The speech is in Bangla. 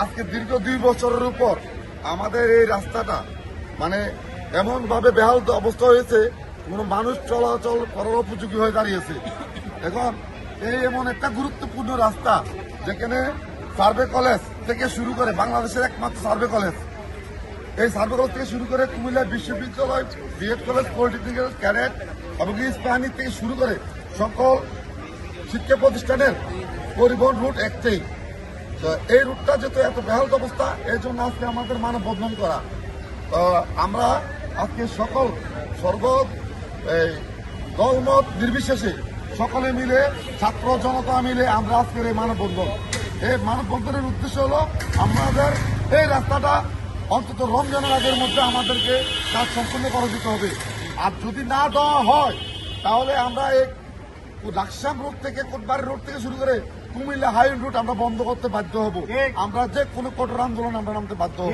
আজকে দীর্ঘ 2 বছরের উপর আমাদের এই রাস্তাটা মানে এমন ভাবে বেহাল অবস্থা হয়েছে, কোনো মানুষ চলাচল করার উপযোগী হয়ে দাঁড়িয়েছে। এখন এই এমন একটা গুরুত্বপূর্ণ রাস্তা যেখানে সার্ভে কলেজ থেকে শুরু করে বাংলাদেশের একমাত্র সার্ভে কলেজ, এই সার্ভে কলেজ থেকে শুরু করে কুমিল্লা বিশ্ববিদ্যালয়, বিএড কলেজ, পলিটেকনিক্যাল, ক্যাডেট এবং ইস্পাহানি থেকে শুরু করে সকল শিক্ষা প্রতিষ্ঠানের পরিবহন রুট একটাই। এই রুটটা যেহেতু এত বেহাল অবস্থা, এই জন্য আজকে আমাদের মানববন্ধন করা। আমরা আজকে সকল দলমত নির্বিশেষে সকলে মিলে, ছাত্র জনতা মিলে আমরা আজকের এই মানববন্ধন। এই মানববন্ধনের উদ্দেশ্য হলো আমাদের এই রাস্তাটা অন্তত রমজানের আগের মধ্যে আমাদেরকে কাজ সম্পূর্ণ করে দিতে হবে। আর যদি না দেওয়া হয় তাহলে আমরা এই লাকসাম রোড থেকে কোটবাড়ি রোড থেকে শুরু করে কুমিল্লা হাইওয়ে রুট আমরা বন্ধ করতে বাধ্য হব। আমরা যে কোনো কঠোর আন্দোলন আমরা নামতে বাধ্য হব।